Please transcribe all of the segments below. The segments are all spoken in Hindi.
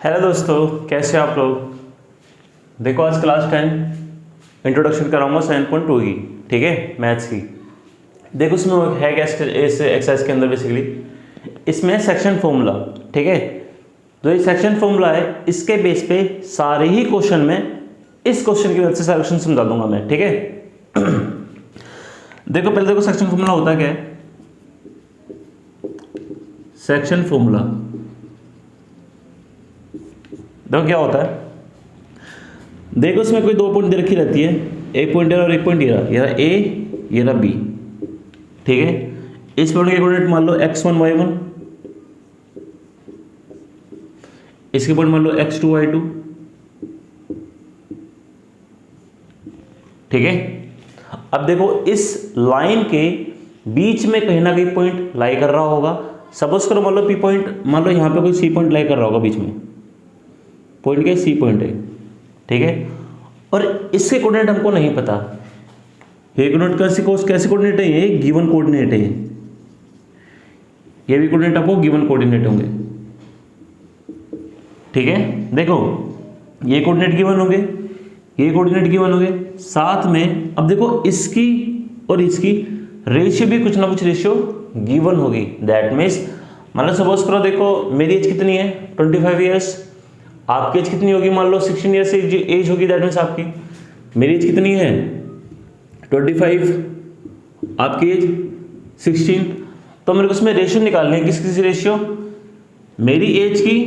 हेलो दोस्तों, कैसे आप लोग। देखो आज क्लास 10 इंट्रोडक्शन कराऊंगा 7.2 की, ठीक है, मैथ्स की। देखो इसमें है क्या इस एक्सरसाइज के अंदर, बेसिकली इसमें सेक्शन फॉर्मूला, ठीक है। जो ये सेक्शन फॉर्मूला है इसके बेस पे सारे ही क्वेश्चन में इस क्वेश्चन की वजह से सॉल्यूशन समझा दूंगा मैं, ठीक है। देखो पहले देखो सेक्शन फॉर्मूला होता क्या है। सेक्शन फॉर्मूला देखो क्या होता है। देखो इसमें कोई दो पॉइंट दे रखी रहती है, एक पॉइंट और एक पॉइंट ये रहा ए, ये रहा बी, ठीक है। इस पॉइंट के कोऑर्डिनेट मान लो x1 y1, इसके पॉइंट मान लो x2 y2, ठीक है। अब देखो इस लाइन के बीच में कहीं ना कहीं पॉइंट लाई कर रहा होगा। सपोज करो मान लो पी पॉइंट, मान लो यहां पे कोई सी पॉइंट लाई कर रहा होगा, बीच में पॉइंट के सी पॉइंट है, ठीक है। और इसके कोऑर्डिनेट हमको नहीं पता, ये कोऑर्डिनेट कैसे कोऑर्डिनेट है, ये गिवन कोऑर्डिनेट है, ये भी कोऑर्डिनेट आपको गिवन कोऑर्डिनेट होंगे, ठीक है। देखो ये कोऑर्डिनेट गिवन होंगे, ये कोऑर्डिनेट गिवन होंगे, साथ में अब देखो इसकी और इसकी रेशियो भी कुछ ना कुछ रेशियो गिवन होगी। दैट मीन्स मतलब सपोज करो, देखो मेरी एज कितनी है 25 ईयर्स, आपकी एज कितनी होगी, मान लो 16 ईयर्स एज होगी। दैट मीन्स आपकी, मेरी एज कितनी है 25, आपकी एज 16। तो मेरे को इसमें रेशियो निकालनी है, किस रेशियो, मेरी एज की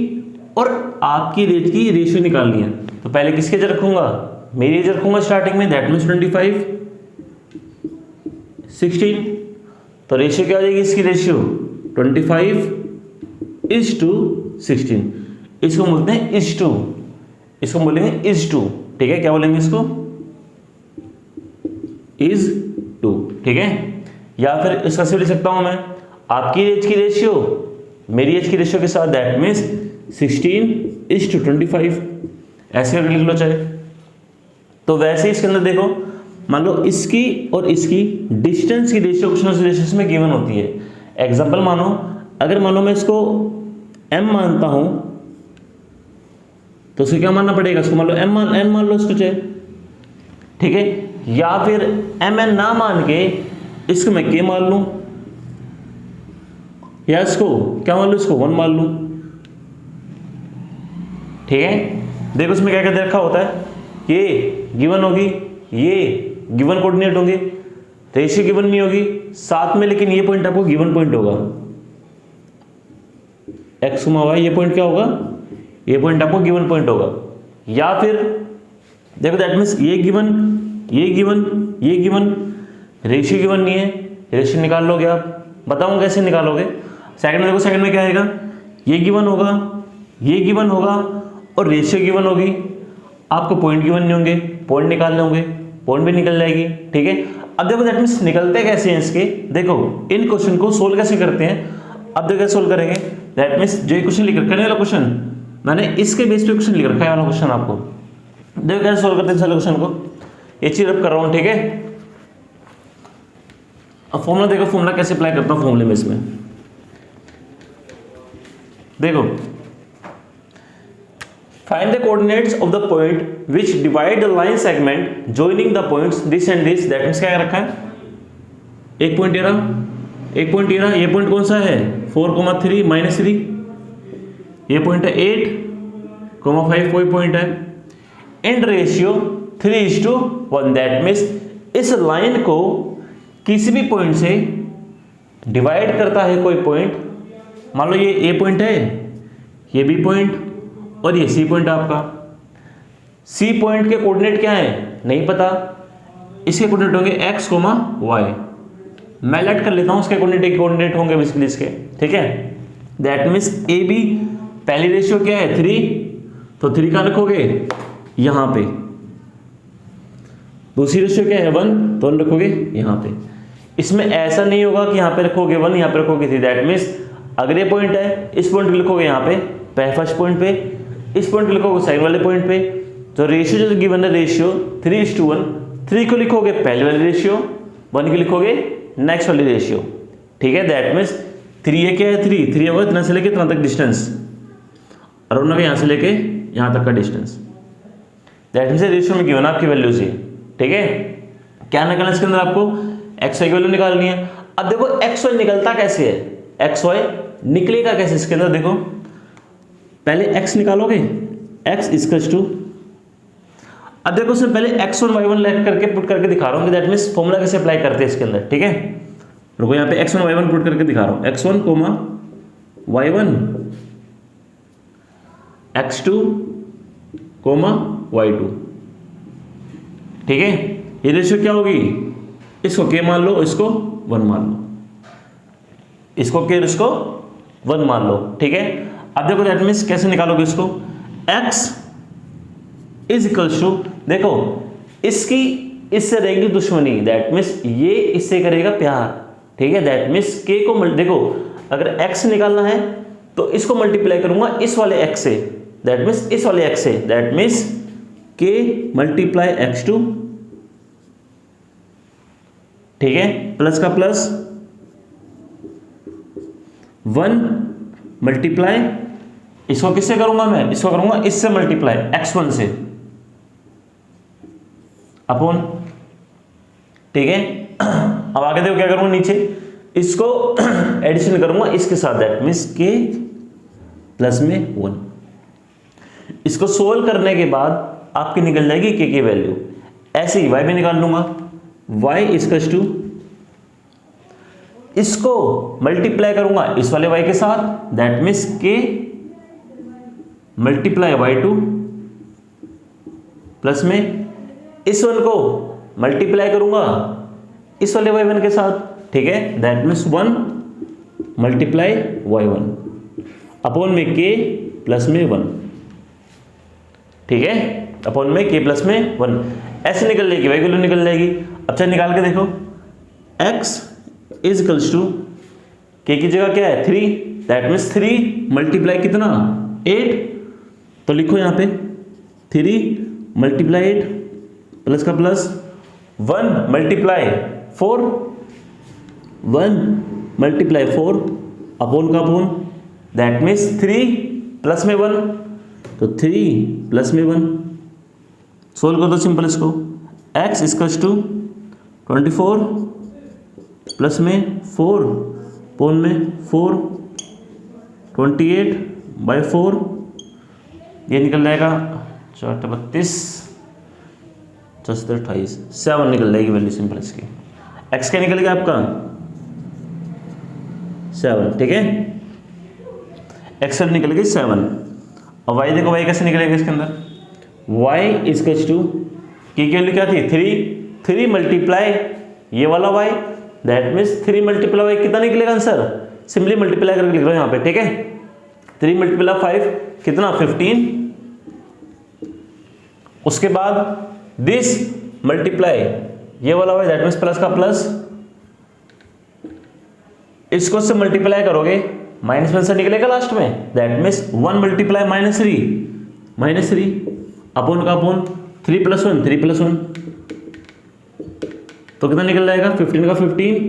और आपकी एज की रेशियो निकालनी है। तो पहले किसके एज रखूंगा, मेरी एज रखूंगा स्टार्टिंग में, दैट मीन्स 25 16। तो रेशियो क्या हो जाएगी इसकी, रेशियो 25:16। इसको बोलते हैं इज टू, इसको बोलेंगे इज टू, ठीक है। क्या बोलेंगे इसको, इज टू, ठीक है। या फिर इसका सिर्फ लिख सकता हूं मैं, आपकी एज की रेशियो मेरी एज की रेशियो के साथ, दैट मीन्स 16:25, ऐसे करके लिख लो चाहे। तो वैसे इसके अंदर देखो, मान लो इसकी और इसकी डिस्टेंस की रेशियो कुछ ना कुछ रेशियो में गिवन होती है। एग्जांपल मानो, अगर मानो मैं इसको m मानता हूं तो उसको क्या मानना पड़ेगा, इसको मान लो n मान लो इसको चाहे, ठीक है। या फिर mn ना मान के इसको मैं k मान लूं, या इसको क्या मान लूं, इसको 1 मान लूं, ठीक है। देखो इसमें क्या क्या दे रखा होता है, ये गिवन होगी, ये गिवन कोऑर्डिनेट होंगे, रेशियो गिवन नहीं होगी साथ में, लेकिन ये पॉइंट आपको गिवन पॉइंट होगा, x, y, ये पॉइंट क्या होगा, ये पॉइंट आपको गिवन पॉइंट होगा। या फिर देखो दैट मीन्स ये गिवन, ये गिवन, ये गिवन, रेशियो गिवन नहीं है, रेशियो निकाल लोगे आप, बताऊंगा कैसे निकालोगे। सेकंड में देखो, सेकंड में क्या आएगा, ये गिवन होगा, ये गिवन होगा और रेशियो गिवन होगी, आपको पॉइंट गिवन नहीं होंगे, पॉइंट निकालने होंगे, पॉइंट भी निकल जाएगी, ठीक है। अब देखो दैट मीन्स निकलते कैसे हैं इसके, देखो इन क्वेश्चन को सोल्व कैसे करते हैं। अब देखो कैसे सोल्व करेंगे, दैट मीन्स जो क्वेश्चन लिख रखा है वाला क्वेश्चन, मैंने इसके बेस पे क्वेश्चन लिख रखा है वाला क्वेश्चन, आपको देखो कैसे सोल्व करते हैं सारे क्वेश्चन को, ये चीज अब कर रहा हूं, ठीक है। अब फॉर्मूला देखो, फॉर्मूला कैसे अप्लाई करता हूं फॉर्मूले में, इसमें देखो, find the coordinates of the point which divide the line segment joining the points this and this। that means क्या रखा है, एक पॉइंट ये रहा, एक पॉइंट ये रहा, ये पॉइंट कौन सा है 4,3 -3, ये पॉइंट है 8,5, कोई पॉइंट है, एंड रेशियो 3:1। दैट मीन्स इस लाइन को किसी भी पॉइंट से डिवाइड करता है कोई पॉइंट, मान लो ये ए पॉइंट है, ये बी पॉइंट और ये सी पॉइंट आपका। सी पॉइंट के कोऑर्डिनेट क्या है नहीं पता, इसके कोऑर्डिनेट होंगे x, y। मैं लेट कर लेता हूं, इसके कोऑर्डिनेट होंगे बेसिकली इसके, ठीक है। दैट मीन्स ए बी, पहली रेशियो क्या है 3, तो 3 का रखोगे यहां पे, दूसरी रेशियो क्या है 1, तो 1 रखोगे यहां पे। इसमें ऐसा नहीं होगा कि यहां पे रखोगे 1, यहां पे रखोगे 3। दैट मीन्स अगर ये पॉइंट है, इस पॉइंट को लिखोगे यहां पे फर्स्ट पॉइंट पे, इस पॉइंट को लिखोगे सेकंड वाले पॉइंट पे। तो रेशियो जो गिवन है, रेशियो 3:1, 3 को लिखोगे पहले वाले रेशियो, 1 को लिखोगे नेक्स्ट वाली रेशियो, ठीक है। दैट मीन्स 3 ये क्या है 3 होगा इतना से लेके इतना तक डिस्टेंस, दोनों का यहाँ से लेके यहाँ तक का डिस्टेंस, दैट मीन्स रेशियो में गिवन आपकी वैल्यू से, ठीक है। क्या निकालना इसके अंदर आपको, एक्स वाई की वैल्यू निकालनी है। अब देखो एक्स वाई निकलता कैसे है, एक्स वाई निकलेगा कैसे इसके अंदर, देखो पहले एक्स निकालोगे, एक्स इक्वल्स टू, अब देखो उसमें पहले x1 y1 लैग करके पुट करके दिखा रहा हूँ कि दैट मीन्स फॉर्मूला कैसे अप्लाई करते हैं इसके अंदर, ठीक है। रुको यहाँ पे x1 y1 पुट करके दिखा रहा हूँ, x1 coma y1 x2 coma y2, ठीक है। ये रेशियो क्या होगी, इसको k मान लो, इसको 1 मान लो, इसको k इसको 1 मान लो, ठीक है। अब देखो दैट मीन्स कैसे निकालोगे इसको, x इज इक्वल्स टू, देखो इसकी इससे रहेगी दुश्मनी, दैट मीन्स ये इससे करेगा प्यार, ठीक है। दैट मीन्स k को देखो अगर x निकालना है तो इसको मल्टीप्लाई करूंगा इस वाले x से, दैट मीन्स इस वाले x से, that means k multiply x2, ठीक है, प्लस का प्लस 1 मल्टीप्लाई, इसको किससे करूंगा मैं, इसको करूंगा इससे मल्टीप्लाई x1 से अपॉन, ठीक है। अब आगे देखो क्या करूंगा, नीचे इसको एडिशन करूंगा इसके साथ, दैट मीन्स k प्लस में 1। इसको सोल्व करने के बाद आपकी निकल जाएगी k की वैल्यू, ऐसे ही y भी निकाल लूंगा, y इक्वल्स टू, इसको मल्टीप्लाई करूंगा इस वाले y के साथ, that means k multiply y2 plus में इस वन को मल्टीप्लाई करूंगा इस वाले y1 के साथ, ठीक है, that means 1 multiply y1 upon में k प्लस में 1, ठीक है, अपॉन में k प्लस में 1, ऐसे निकल जाएगी y वैल्यू निकल जाएगी। अच्छा निकाल के देखो, x is equals to, k की जगह क्या है 3, दैट मीन्स 3 मल्टीप्लाई कितना 8, तो लिखो यहाँ पे 3 मल्टीप्लाई 8 प्लस का प्लस 1 मल्टीप्लाई 4, 1 मल्टीप्लाई 4 अपॉन का अपॉन, दैट मीन्स 3 प्लस में 1, तो 3 प्लस में 1, सोल्व कर दो सिंपल इसको, x इक्वल्स टू 24 प्लस में 4 अपॉन में 4, 28 बाई 4, ये निकल जाएगा 4 32 28 7 निकल जाएगी वैल्यू सिंपल इसकी। x क्या निकल गया आपका 7, ठीक है, x निकल गई 7। और y देखो y कैसे निकलेगा इसके अंदर, y इक्वल्स टू की वैल्यू क्या थी 3 मल्टीप्लाई ये वाला y, that means 3 multiply y कितना निकलेगा आंसर, सिंपली मल्टीप्लाई करके लिख रहा हूँ यहाँ पे, ठीक है। 3 मल्टीप्लाई 5 कितना 15, उसके बाद दिस मल्टीप्लाई ये वाला y, दैट मीन्स प्लस का प्लस, इसको से मल्टीप्लाई करोगे माइनस में से निकलेगा लास्ट में, दैट मीन्स 1 मल्टीप्लाई -3 अपॉन का अपॉन 3 प्लस 1 3 प्लस 1, तो कितना निकल जाएगा 15 का 15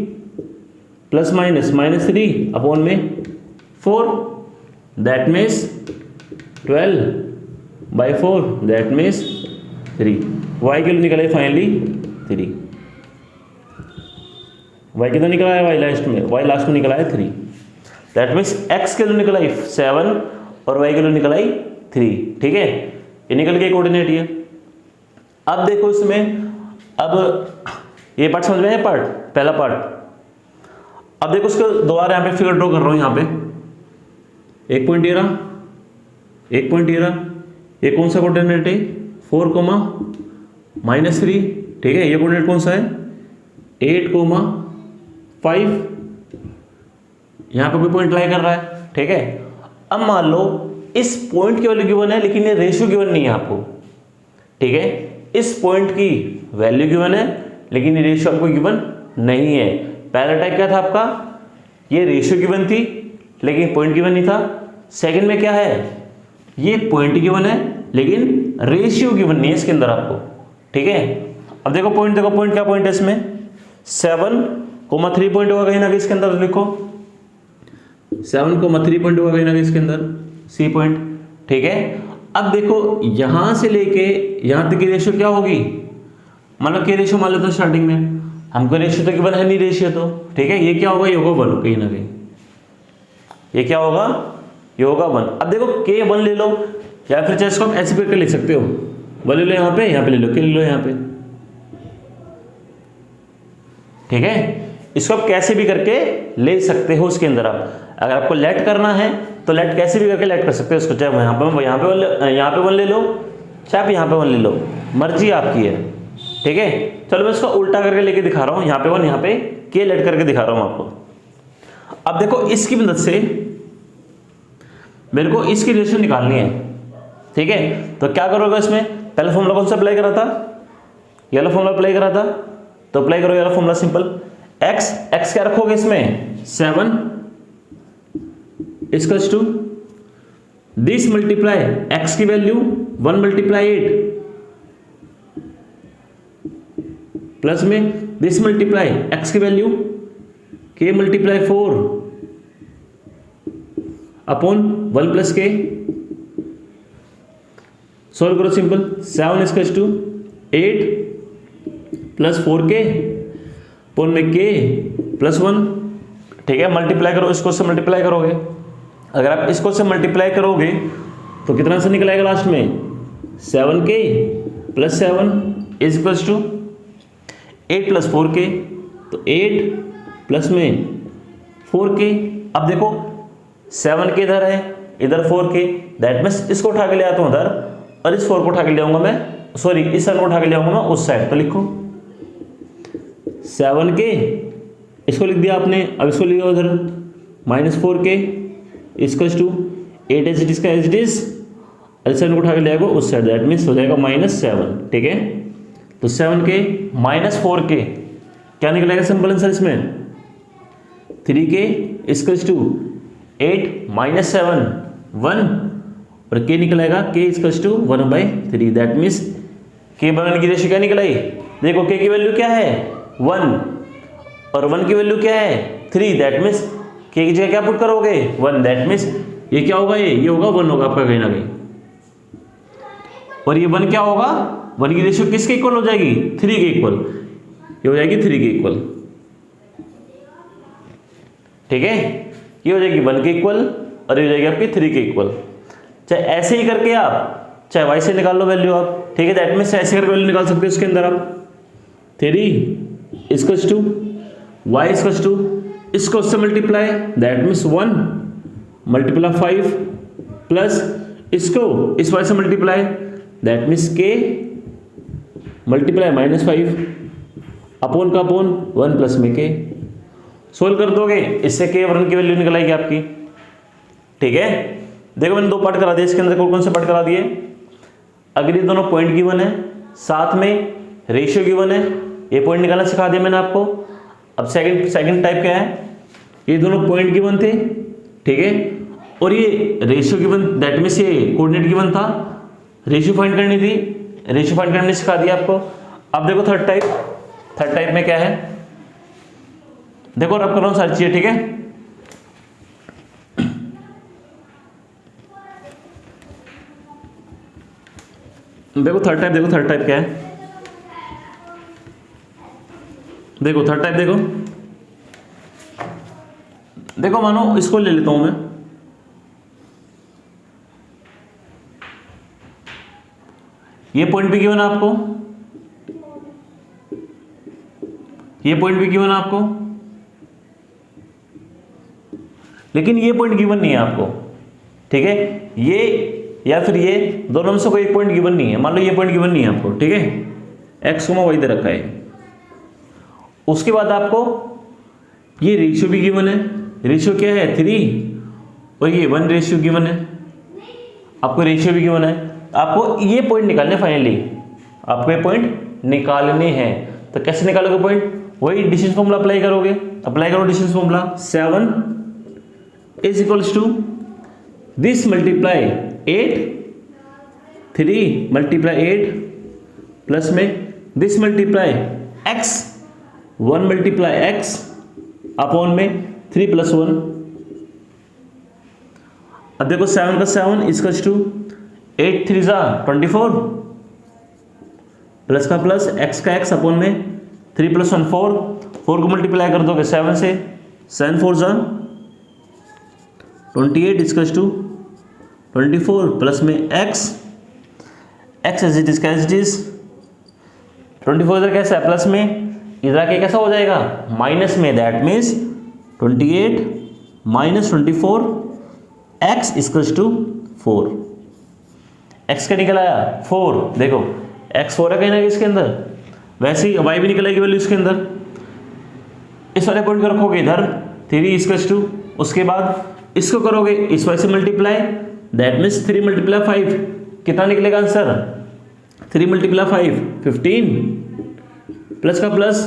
प्लस माइनस -3 अपॉन में 4, that means 12 by 4, that means 3, y की निकला है फाइनली 3, y कितना निकला है y लास्ट में निकला है 3, दैट मीन्स x के लिए निकला है 7 और y के लिए निकला है 3, ठीक है, ये निकल गया कोऑर्डिनेट ये। अब देखो इसमें, अब ये पार्ट समझ में आया, पार्ट पहला पार्ट। अब देखो उसको दोबारा यहाँ पे फिगर ड्रॉ कर रहा हूँ, यहाँ पे एक पॉइंट ये रहा, एक पॉइंट ये रहा, ये कौन सा कोऑर्डिनेट है 4 कोमा -3, ठीक है, ये कोऑर्डिनेट कौन सा है 8 कोमा 5, यहाँ पे भी पॉइंट लाई कर रहा है, ठीक है। अब मान लो इस पॉइंट की वैल्यू गिवन है लेकिन ये रेशियो गिवन नहीं है आपको, ठीक है, इस पॉइंट की वैल्यू गिवन है लेकिन ये रेशियो आपको गिवन नहीं है। पहला टाइप क्या था आपका, ये रेशियो गिवन थी लेकिन पॉइंट गिवन नहीं था। सेकंड में क्या है, ये पॉइंट गिवन है लेकिन रेशियो गिवन नहीं है इसके अंदर आपको, ठीक है। अब देखो पॉइंट, देखो पॉइंट क्या पॉइंट है इसमें 7,3 पॉइंट होगा कहीं ना कहीं इसके अंदर, लिखो 7,3 पॉइंट होगा कहीं ना कहीं इसके अंदर, सी पॉइंट, ठीक है। अब देखो यहां से लेके यहां तक की रेशियो क्या होगी, मतलब के रेशियो मान लेते स्टार्टिंग में, हमको रेशियो तो गिवन है नहीं रेशियो तो, ठीक है। ये क्या होगा, ये होगा 1 कहीं ना कहीं, ये क्या होगा, ये होगा 1। अब देखो के 1 ले लो, या फिर चाहे इसको आप ऐसे करके लिख सकते हो, 1 ले लो यहाँ पे ले लो, के ले लो यहाँ पे, ठीक है। इसको आप कैसे भी करके ले सकते हो उसके अंदर। आप अगर आपको लेट करना है तो लेट कैसे भी करके लेट कर सकते हो इसको, चाहे यहाँ पे 1 ले लो, चाहे आप यहाँ पे 1 ले लो, मर्जी आपकी है, ठीक है। चलो मैं इसको उल्टा करके लेके दिखा रहा हूँ, यहाँ पे 1 यहाँ पे के लेट करके दिखा रहा हूँ आपको। अब देखो इसकी मदद से मेरे को इसकी रेशियो निकालनी है, ठीक है। तो क्या करोगे इसमें, पहले फॉर्मूला कौन सा अप्लाई करा था, ये वाला फॉर्मूला अप्लाई करा था, तो अप्लाई करो ये वाला फॉर्मूला सिंपल। x क्या रखोगे इसमें 7 equals to this multiply x की वैल्यू 1 मल्टीप्लाई 8 प्लस में दिस मल्टीप्लाई x की value k multiply 4 upon 1 plus k. Solve करो simple, 7 equals to 8 plus 4k upon में k प्लस 1, ठीक है। मल्टीप्लाई करो, इसको से मल्टीप्लाई करोगे, अगर आप इसको से मल्टीप्लाई करोगे तो कितना से निकल आएगा लास्ट में, 7k plus 7 is equals to 8 plus 4k, तो 8 प्लस में 4k। अब देखो 7k इधर है, इधर 4k, दैट मीन्स इसको उठा के ले आता हूँ उधर, और इस 4 को उठा के ले आऊंगा मैं, सॉरी इस साइड को उठा के ले आऊंगा मैं उस साइड, तो लिखो 7k, इसको लिख दिया आपने, अब इसको लिखो उधर minus 4k equals to 8 as it is का एज इट इज, इस साइड को उठा के ले आएगा उस साइड, दैट मीन्स हो जाएगा -7, ठीक है। तो 7k माइनस 4k क्या निकलेगा सिंपल आंसर इसमें, 3k इक्वल्स टू 8 माइनस 7 1, और k निकलेगा k equals to 1/3, that means k by 1 की रेशियो क्या निकल आई, देखो k की वैल्यू क्या है 1 और 1 की वैल्यू क्या है 3, दैट मीन्स k की जगह क्या पुट करोगे 1, दैट मीन्स ये क्या होगा, ये होगा 1 होगा आपका कहीं ना कहीं, और ये 1 क्या होगा, 1 की रेशियो किसके इक्वल हो जाएगी, 3 के इक्वल, ये हो जाएगी 3 के इक्वल, ठीक है। ये हो जाएगी 1 के इक्वल और ये हो जाएगी आपकी 3 के इक्वल। चाहे ऐसे ही करके आप चाहे y से निकाल लो वैल्यू आप, ठीक है। दैट मीन्स ऐसे करके वैल्यू निकाल सकते हो इसके अंदर आप, 3 equals to y equals to इसको उससे multiply, that means 1 multiply 5 plus इसको इस y से multiply, that means k multiply -5 upon का अपॉन 1 प्लस में k। सोल्व कर दोगे इससे k और 1 की वैल्यू निकल आएगी आपकी, ठीक है। देखो मैंने 2 पार्ट करा दिए इसके अंदर, कौन से पार्ट करा दिए, अगर ये दोनों पॉइंट गिवन है साथ में रेशियो गिवन है, ये पॉइंट निकालना सिखा दिया मैंने आपको। अब सेकंड टाइप क्या है, ये दोनों पॉइंट गिवन थे, ठीक है, और ये रेशियो गिवन, दैट मीन्स ये कोऑर्डिनेट गिवन था, रेशियो फाइंड करनी थी, रेशियो फाइंड करने सिखा दिया आपको। अब देखो थर्ड टाइप में क्या है, देखो रब कर रहा हूं सारी चीजें, ठीक है। देखो थर्ड टाइप क्या है, देखो थर्ड टाइप, देखो मानो इसको ले लेता हूं मैं, ये पॉइंट भी गिवन है आपको, ये पॉइंट भी गिवन है आपको, लेकिन ये पॉइंट गिवन नहीं है आपको, ठीक है। ये या फिर ये दोनों में से कोई एक पॉइंट गिवन नहीं है, मान लो ये पॉइंट गिवन नहीं है आपको, ठीक है, x y दे रखा है। उसके बाद आपको ये रेशियो भी गिवन है, रेशियो क्या है 3, और ये 1 रेशियो गिवन है, आपको रेशियो भी गिवन है, आपको ये पॉइंट निकालने, फाइनली आपको ये पॉइंट निकालने हैं। तो कैसे निकालोगे पॉइंट, वही डिस्टेंस फॉर्मूला अप्लाई करोगे, अप्लाई करो distance formula, 7 is equals to this multiply 8, 3 multiply 8 plus में this multiply x, 1 multiply x upon में 3 प्लस 1। अब देखो 7 का 7 इक्वल्स टू 8 3 जा 24, प्लस का प्लस एक्स का एक्स अपॉन में 3 + 1 4, 4 को मल्टीप्लाई कर दोगे 7 से, 7 4 जा 28 इक्वल्स टू 24 प्लस में x as it is cause it is 24 इधर कैसा है प्लस में, इधर आके कैसा हो जाएगा माइनस में, that means 28 - 24 x equals to 4। X का निकल आया 4, देखो एक्स 4 है कहीं ना कहीं इसके अंदर, वैसे ही वाई भी निकल आएगी वैल्यू इसके अंदर। इस वाले पॉइंट को रखोगे इधर 3 इक्वल्स टू, उसके बाद इसको करोगे इस वाई से मल्टीप्लाई, दैट मीन्स 3 × 5 कितना निकलेगा आंसर, 3 × 5 15, प्लस का प्लस,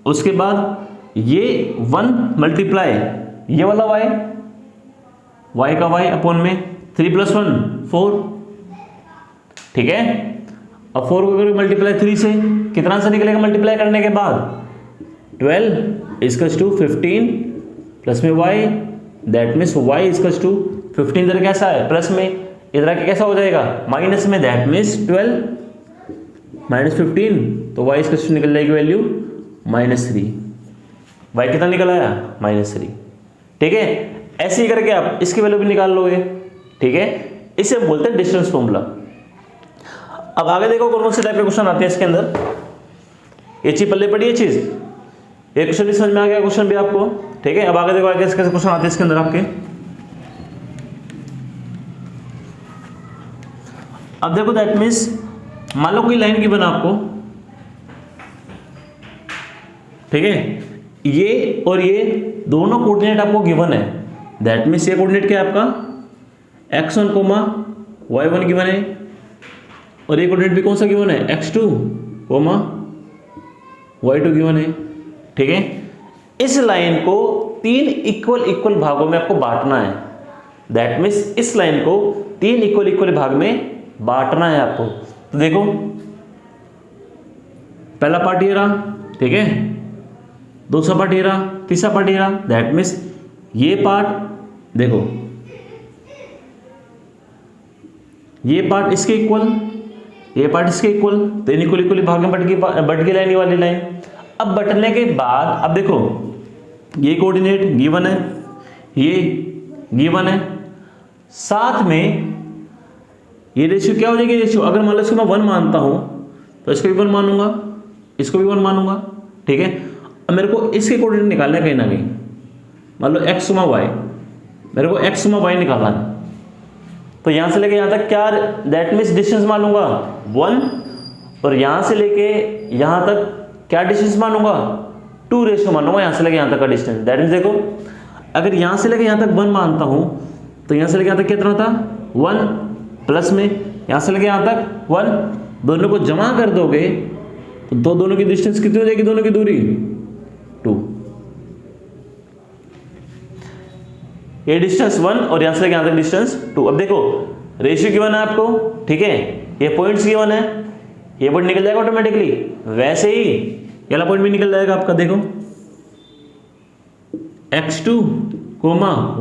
उसके बाद ये 1 मल्टीप्लाई ये वाला y का y अपॉन में 3 + 1 4, ठीक है। अब 4 को करोगे मल्टीप्लाई 3 से, कितना आंसर निकलेगा मल्टीप्लाई करने के बाद 12 इक्वल्स टू 15 प्लस में y, that means y equals to 15 इधर कैसा है प्लस में, इधर आके कैसा हो जाएगा माइनस में, दैट मीन्स 12 - 15, तो y इक्वल्स टू निकल जाएगी वैल्यू -3। y कितना निकल आया -3, ठीक है। ऐसे ही करके आप इसकी वैल्यू भी निकाल लोगे, ठीक है। इसे बोलते हैं डिस्टेंस फॉर्मूला। अब आगे देखो कौन कौन से टाइप के क्वेश्चन आते हैं इसके अंदर, ये चीज पल्ले पड़ी है चीज, ये क्वेश्चन समझ में आ गया क्वेश्चन भी आपको, ठीक है। अब आगे देखो आगे कैसे क्वेश्चन आते हैं इसके अंदर आपके। अब देखो दैट मीन्स मान लो कोई लाइन गिवन आपको, ठीक है, ये और ये दोनों कोऑर्डिनेट आपको गिवन है, दैट मीन्स ये कोऑर्डिनेट क्या है आपका x1, y1 गिवन है, और ये कोऑर्डिनेट भी कौन सा गिवन है x2, y2 गिवन है, ठीक है। इस लाइन को 3 इक्वल भागों में आपको बांटना है, दैट मीन्स इस लाइन को 3 इक्वल भाग में बांटना है आपको। तो देखो पहला पार्ट ये रहा, ठीक है, दूसरा पार्ट ये रहा, तीसरा पार्ट ये रहा, दैट मीन्स ये पार्ट देखो, ये पार्ट इसके इक्वल, ये पार्ट इसके इक्वल, 3 इक्वल भाग में बट गई लाइन, वाली लाइन। अब बटने के बाद अब देखो ये कोऑर्डिनेट गिवन है, ये गिवन है, साथ में ये रेशियो क्या हो जाएगी, रेशियो अगर मान लो इसको मैं 1 मानता हूं तो इसको भी 1 मानूंगा, इसको भी 1 मानूंगा, ठीक है। अब मेरे को इसके कोऑर्डिनेट निकालना है कहीं ना कहीं, मान लो x, y, मेरे को x, y निकालना है, तो यहां से लेके यहां तक क्या, दैट मीन्स डिस्टेंस मानूंगा 1, और यहां से लेके यहां तक क्या डिस्टेंस मानूंगा 2 रेशियो मानूंगा, यहां से लेके यहां तक का डिस्टेंस। दैट मीन्स देखो अगर यहां से लेके यहां तक 1 मानता हूं तो यहां से लेके यहां तक कितना था 1, प्लस में यहां से लेके यहां तक 1, दोनों को जमा कर दोगे तो दोनों की डिस्टेंस कितनी हो जाएगी, दोनों की दूरी 2, ये डिस्टेंस 1 और यहां से लेके यहां तक डिस्टेंस 2। अब देखो रेशियो गिवन है आपको, ठीक है, ये पॉइंट्स गिवन है, ये पॉइंट निकल जाएगा ऑटोमेटिकली, वैसे ही ये वाला पॉइंट भी निकल जाएगा आपका, देखो x2,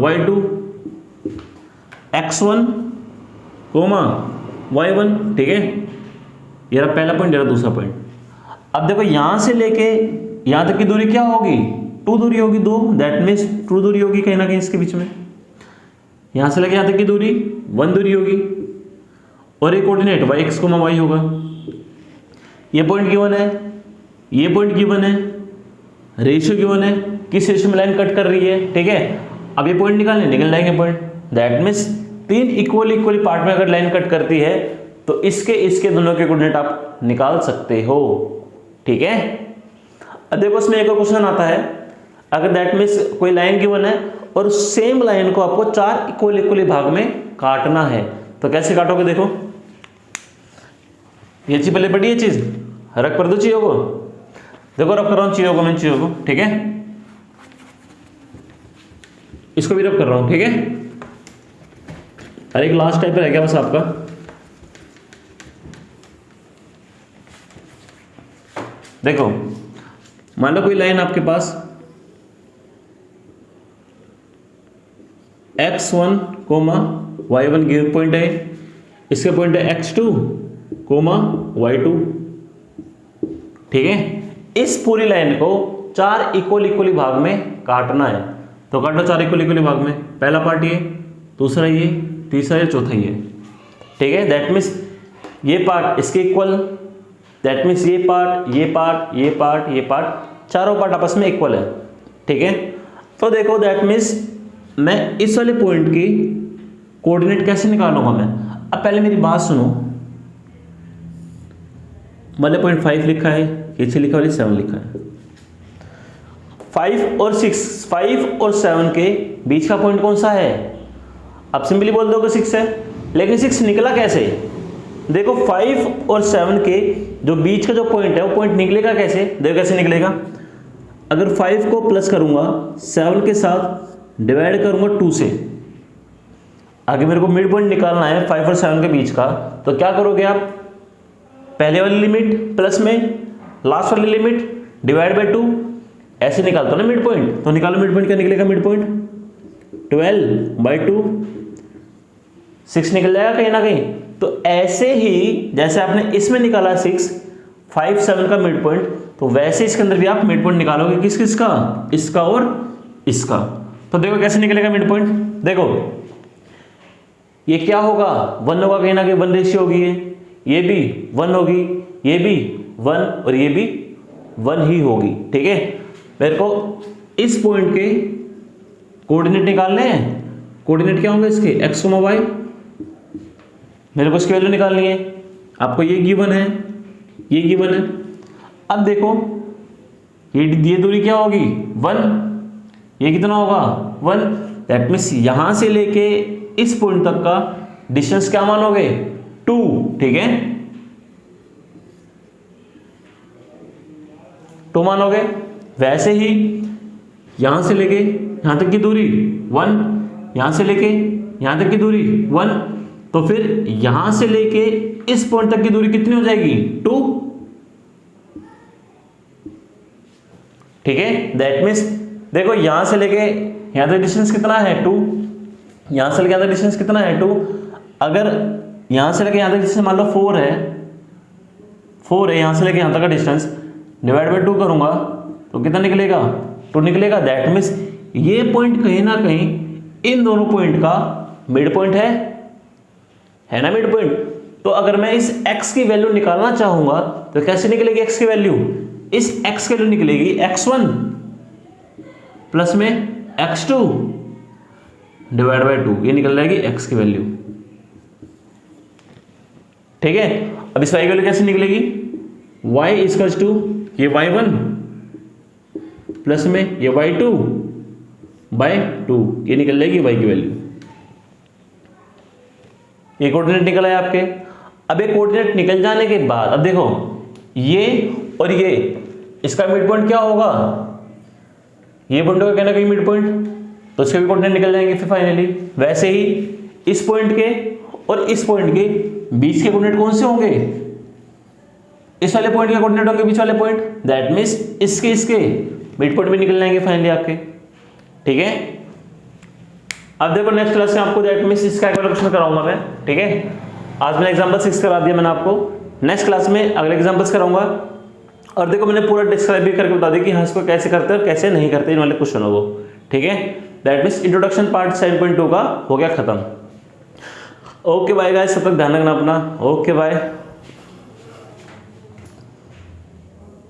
y2, x1, y1, ठीक है, ये रहा पहला पॉइंट, ये रहा दूसरा पॉइंट। अब देखो यहां से लेके यहां तक की दूरी क्या होगी, 2 दूरी होगी, 2, दैट मीन्स 2 दूरी होगी कहीं ना कहीं इसके बीच में, यहां से लेके यहां तक की दूरी 1 दूरी होगी, और एक कोऑर्डिनेट y(x, y) होगा, ये पॉइंट गिवन है, ये पॉइंट गिवन है, रेशियो गिवन है, किस रेशियो में लाइन कट कर रही है, ठीक है। अब ये पॉइंट निकल जाएंगे point, that means 3 equal part में अगर लाइन कट करती है तो इसके दोनों के कोऑर्डिनेट आप निकाल सकते हो, ठीक है। अब देखो इसमें एक और क्वेश्चन आता है, अगर दैट मीन्स कोई लाइन गिवन है और सेम लाइन को आपको 4 इक्वल भाग में काटना है, तो कैसे काटोगे, देखो ये चीज पहले पड़ी है, चीज रख कर दो चीजों को, देखो रब कर रहा हूं चीजों को, मैं चीजों को, ठीक है, इसको भी रब कर रहा हूं, ठीक है। और एक लास्ट टाइप रह गया बस आपका, देखो मान लो कोई लाइन आपके पास x1 coma y1 given point है, इसके पॉइंट है x2 कोमा y2। ठीक है, इस पूरी लाइन को 4 इक्वली भाग में काटना है, तो काटो 4 इक्वली भाग में। पहला पार्ट ये, दूसरा ये, तीसरा ये, चौथा ये। ठीक है, दैट मीन्स ये पार्ट इसके इक्वल, दैट मीन्स ये पार्ट, ये पार्ट, ये पार्ट, ये पार्ट, चारों पार्ट आपस में इक्वल है। ठीक है, तो देखो दैट मीन्स मैं इस वाले पॉइंट की कोऑर्डिनेट कैसे निकालूंगा मैं। अब पहले मेरी बात सुनो, मैंने पॉइंट 5 लिखा है, ये लिखा है, 7 लिखा है। 5 और 7 के बीच का पॉइंट कौन सा है? अब सिंपली बोल दो कि 6 है, लेकिन 6 निकला कैसे? देखो 5 और 7 के जो बीच का जो पॉइंट है वो पॉइंट निकलेगा कैसे? देखो कैसे निकलेगा। अगर 5 को प्लस करूंगा 7 के साथ डिवाइड करूंगा 2 से, आगे मेरे को मिड पॉइंट निकालना है 5 और 7 के बीच का, तो क्या करोगे आप? पहले वाली लिमिट प्लस में लास्ट वाली लिमिट डिवाइड बाय 2, ऐसे निकालते हो ना मिड पॉइंट। तो निकालो मिड पॉइंट, क्या निकलेगा मिड पॉइंट? 12/2, 6 निकल जाएगा कहीं ना कहीं। तो ऐसे ही जैसे आपने इसमें निकाला 6, 5, 7 का मिड पॉइंट, तो वैसे इसके अंदर भी आप मिड पॉइंट निकालोगे। किस किस का? इसका और इसका। तो देखो कैसे निकलेगा मिड पॉइंट। देखो ये क्या होगा? 1 होगा कहीं ना कहीं, 1 रेशियो होगी, ये भी 1 होगी, ये भी 1 और ये भी 1 ही होगी। ठीक है, मेरे को इस पॉइंट के कोऑर्डिनेट निकालने हैं। कोऑर्डिनेट क्या होंगे इसके? x, y। मेरे को इसकी वैल्यू निकालनी है। आपको ये गिवन है, ये गिवन है। अब देखो ये दूरी क्या होगी? 1। ये कितना होगा? 1। दैट मीन्स यहां से लेके इस पॉइंट तक का डिस्टेंस क्या मानोगे? 2। ठीक है, 2 मानोगे। वैसे ही यहां से लेके यहां तक की दूरी 1, यहां से लेके यहां तक की दूरी 1, तो फिर यहां से लेके इस पॉइंट तक की दूरी कितनी हो जाएगी? 2। ठीक है, दैट मीन्स देखो यहां से लेके यहां तक डिस्टेंस कितना है? 2। यहां से लेके यहां तक डिस्टेंस कितना है? 2। अगर यहां से लेके यहां तक डिस्टेंस मान लो 4 है, 4 है, यहां से लेके यहां तक का डिस्टेंस, डिवाइड बाय 2 करूंगा तो कितना निकलेगा? 2 निकलेगा। दैट मीन्स ये पॉइंट कहीं ना कहीं इन दोनों पॉइंट का मिड पॉइंट है ना, मिड पॉइंट। तो अगर मैं इस x की वैल्यू निकालना चाहूंगा तो कैसे निकलेगी x की वैल्यू? इस x की वैल्यू निकलेगी x1 प्लस में x2 डिवाइड बाय 2, ये निकल जाएगी x की वैल्यू। ठीक है, अब इस y की वैल्यू कैसे निकलेगी? y इक्वल्स टू ये y1 प्लस में ये y2 बाय 2, ये निकल जाएगी y की वैल्यू। ये कोऑर्डिनेट निकल आया आपके। अब ये कोऑर्डिनेट निकल जाने के बाद अब देखो ये और ये, इसका मिड पॉइंट क्या होगा? ये पॉइंट होगा कहना कहीं मिड पॉइंट, तो इसके भी कोऑर्डिनेट निकल जाएंगे फिर फाइनली। वैसे ही इस पॉइंट के और इस पॉइंट के बीच के कोऑर्डिनेट कौन से होंगे? इस वाले पॉइंट के कोऑर्डिनेट होंगे बीच वाले पॉइंट, दैट मींस इसके मिड पॉइंट भी निकल जाएंगे फाइनली आपके। ठीक है, अब देखो नेक्स्ट क्लास में आपको दैट मींस इसका एक क्वेश्चन कराऊंगा मैं। ठीक है, आज मैंने एग्जांपल 6 करा दिया मैंने आपको, नेक्स्ट क्लास में अगले एग्जांपल्स कराऊंगा। और देखो मैंने पूरा डिस्क्राइब भी करके बता दिया कि हाँ इसको कैसे करते हैं और कैसे नहीं करते इन वाले क्वेश्चनों को। ठीक है, दैट मींस इंट्रोडक्शन पार्ट 7.2 का हो गया खत्म। ओके बाय गाइस, सब तक ध्यान रखना अपना। Okay bye.